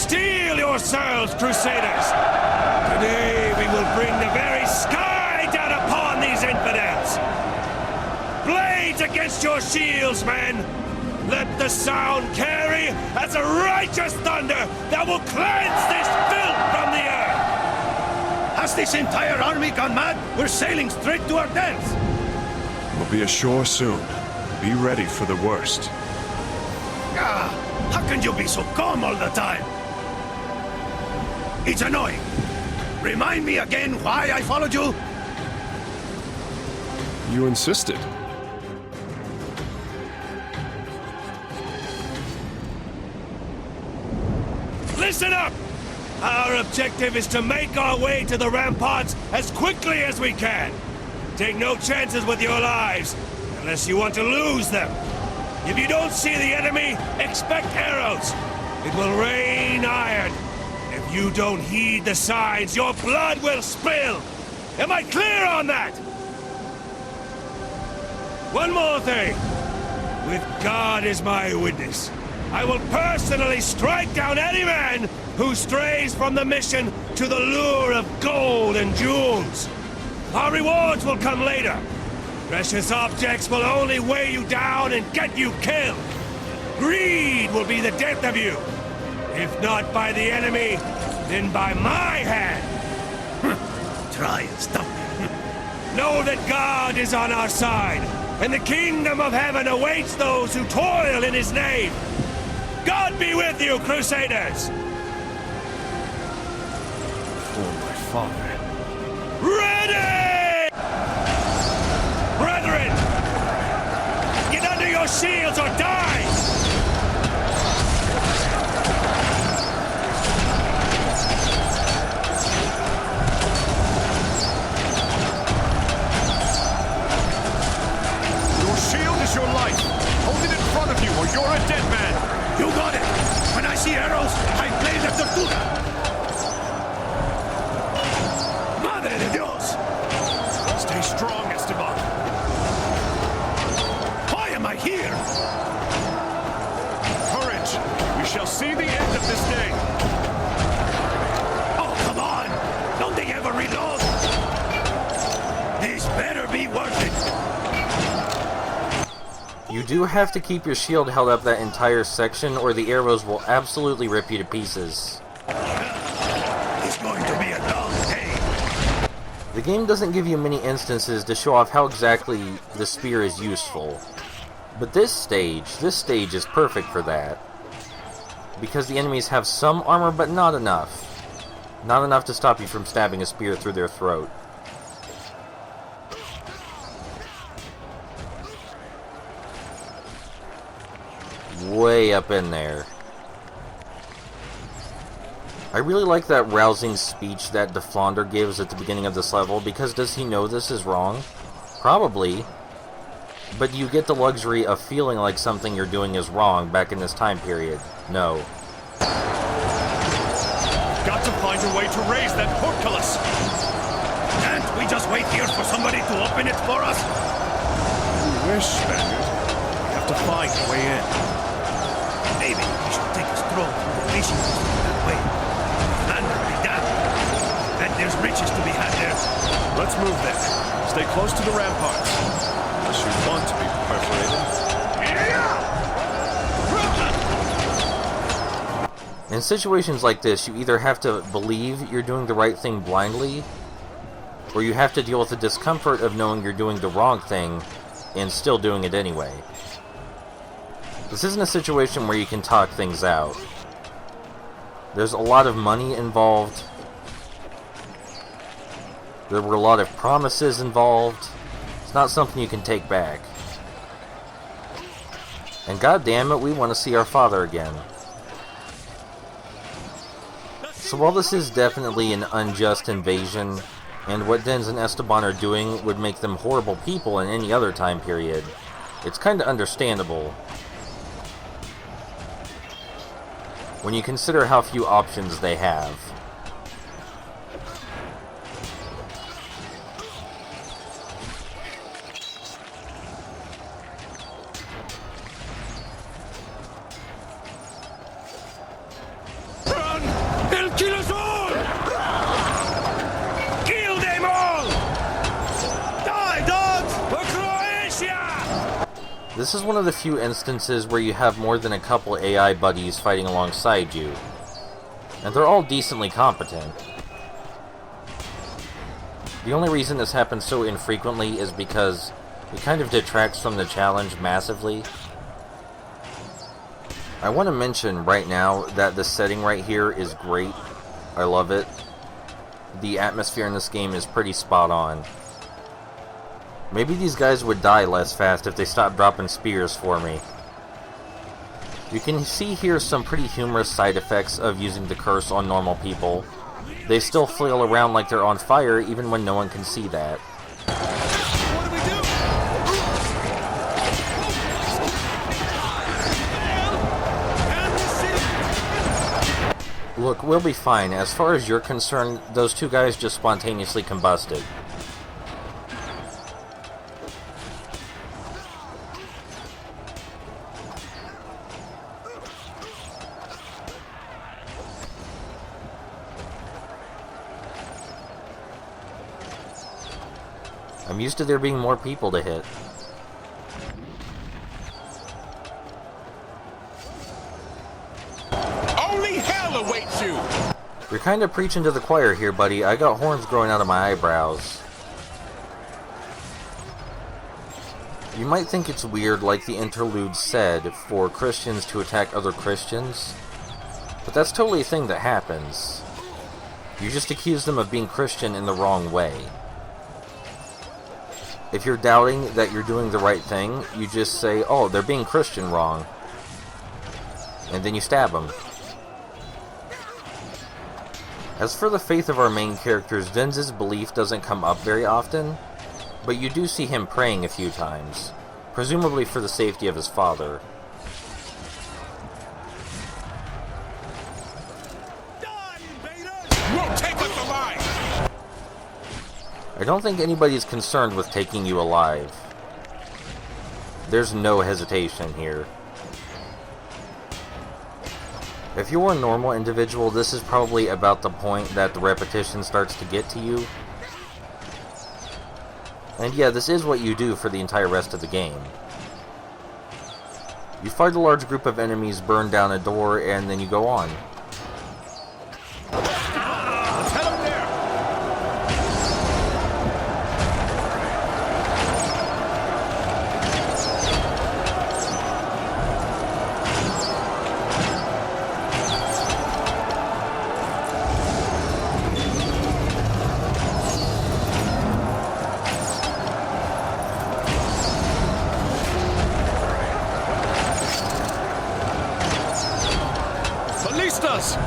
Steel yourselves, Crusaders! Today we will bring the very sky down upon these infidels! Blades against your shields, men! Let the sound carry as a righteous thunder that will cleanse this filth from the earth! Has this entire army gone mad? We're sailing straight to our death! We'll be ashore soon. Be ready for the worst. Ah, how can you be so calm all the time? It's annoying. Remind me again why I followed you? You insisted. Listen up! Our objective is to make our way to the ramparts as quickly as we can. Take no chances with your lives, unless you want to lose them. If you don't see the enemy, expect arrows. It will rain iron. If you don't heed the signs, your blood will spill. Am I clear on that? One more thing. With God as my witness, I will personally strike down any man who strays from the mission to the lure of gold and jewels. Our rewards will come later. Precious objects will only weigh you down and get you killed. Greed will be the death of you. If not by the enemy, then by my hand. Try and stop me. Know that God is on our side, and the kingdom of heaven awaits those who toil in his name. God be with you, Crusaders! For my father. Ready! Brethren! Get under your shields or die! Your shield is your life. Hold it in front of you or you're a dead man. You got it! When I see arrows, I play the tortuga! Madre de Dios! Stay strong, Esteban. Why am I here? Courage. We shall see the end of this day. Oh, come on! Don't they ever reload? This better be worth it! You do have to keep your shield held up that entire section, or the arrows will absolutely rip you to pieces. It's going to be a long day. The game doesn't give you many instances to show off how exactly the spear is useful. But this stage is perfect for that. Because the enemies have some armor, but not enough. Not enough to stop you from stabbing a spear through their throat. Way up in there. I really like that rousing speech that Deflander gives at the beginning of this level, because does he know this is wrong? Probably. But you get the luxury of feeling like something you're doing is wrong back in this time period. No. Got to find a way to raise that portcullis. Can't we just wait here for somebody to open it for us? You wish, Spaniard. We have to find a way in. Maybe we should take a stroll through the fishing district that way. Land will be down. Bet there's riches to be had there. Let's move there. Stay close to the ramparts. Unless you want to be perforated. In situations like this, you either have to believe you're doing the right thing blindly, or you have to deal with the discomfort of knowing you're doing the wrong thing and still doing it anyway. This isn't a situation where you can talk things out. There's a lot of money involved. There were a lot of promises involved. It's not something you can take back. And god damn it, we want to see our father again. So while this is definitely an unjust invasion, and what Denz and Esteban are doing would make them horrible people in any other time period, it's kinda understandable when you consider how few options they have. Run! This is one of the few instances where you have more than a couple AI buddies fighting alongside you, and they're all decently competent. The only reason this happens so infrequently is because it kind of detracts from the challenge massively. I want to mention right now that the setting right here is great. I love it. The atmosphere in this game is pretty spot on. Maybe these guys would die less fast if they stopped dropping spears for me. You can see here some pretty humorous side effects of using the curse on normal people. They still flail around like they're on fire even when no one can see that. Look, we'll be fine. As far as you're concerned, those two guys just spontaneously combusted. I'm used to there being more people to hit. Only hell awaits you! You're kind of preaching to the choir here, buddy. I got horns growing out of my eyebrows. You might think it's weird, like the interlude said, for Christians to attack other Christians, but that's totally a thing that happens. You just accuse them of being Christian in the wrong way. If you're doubting that you're doing the right thing, you just say, oh, they're being Christian wrong. And then you stab them. As for the faith of our main characters, Denz's belief doesn't come up very often, but you do see him praying a few times, presumably for the safety of his father. Won't take us alive! I don't think anybody's concerned with taking you alive. There's no hesitation here. If you're a normal individual, this is probably about the point that the repetition starts to get to you. And yeah, this is what you do for the entire rest of the game. You fight a large group of enemies, burn down a door, and then you go on.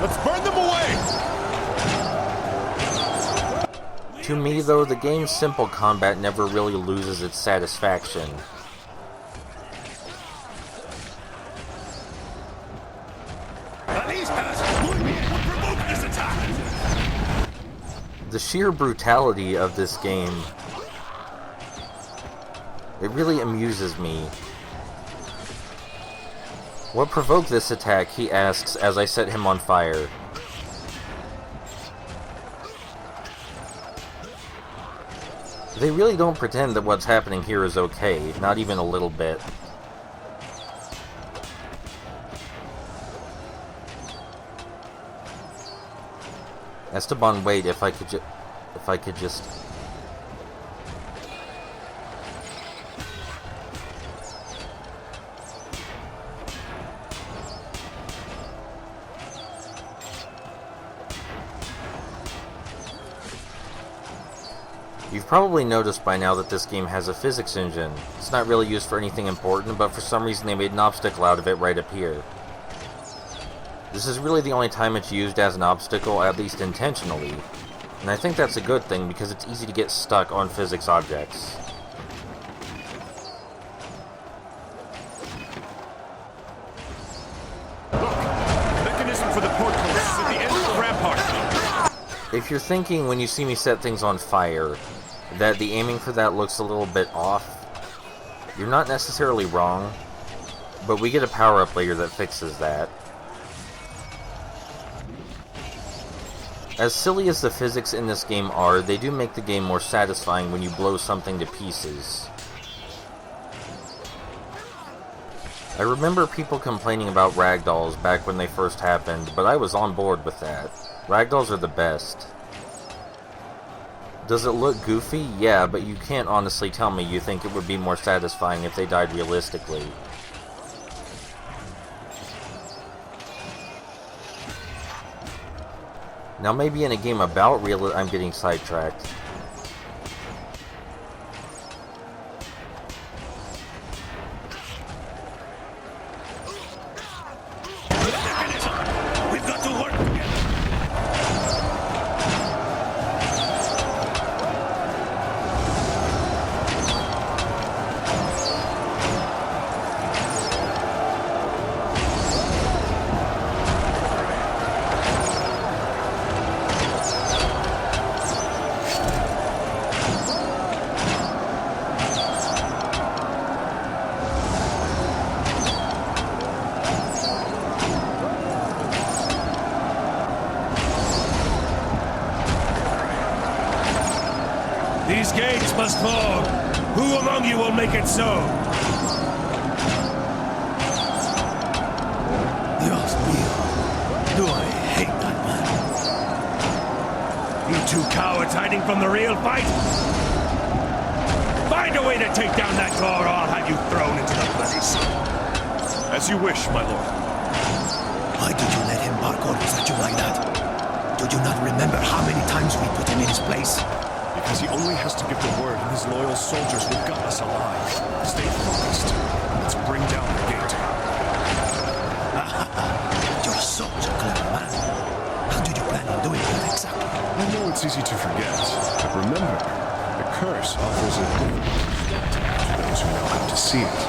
Let's burn them away! To me, though, the game's simple combat never really loses its satisfaction. The sheer brutality of this game, it really amuses me. What provoked this attack, he asks as I set him on fire. They really don't pretend that what's happening here is okay, not even a little bit. Esteban, wait, if I could just... You've probably noticed by now that this game has a physics engine. It's not really used for anything important, but for some reason they made an obstacle out of it right up here. This is really the only time it's used as an obstacle, at least intentionally. And I think that's a good thing, because it's easy to get stuck on physics objects. Look! The mechanism for the portcullis is at the end of the rampart. If you're thinking when you see me set things on fire that the aiming for that looks a little bit off, you're not necessarily wrong, but we get a power-up later that fixes that. As silly as the physics in this game are, they do make the game more satisfying when you blow something to pieces. I remember people complaining about ragdolls back when they first happened, but I was on board with that. Ragdolls are the best. Does it look goofy? Yeah, but you can't honestly tell me you think it would be more satisfying if they died realistically. Now maybe in a game about I'm getting sidetracked. We've got to work together. These gates must fall. Who among you will make it so? Dios mío. Do I hate that man. You two cowards hiding from the real fight? Find a way to take down that claw or I'll have you thrown into the bloody sea. As you wish, my lord. Why did you let him bark orders at you like that? Do you not remember how many times we put him in his place? Because he only has to give the word and his loyal soldiers will gut us alive. Stay focused. Let's bring down the gate. You're such a clever man. How did you plan on doing that exactly? I know it's easy to forget, but remember, the curse offers a different perspective to those who know how to see it.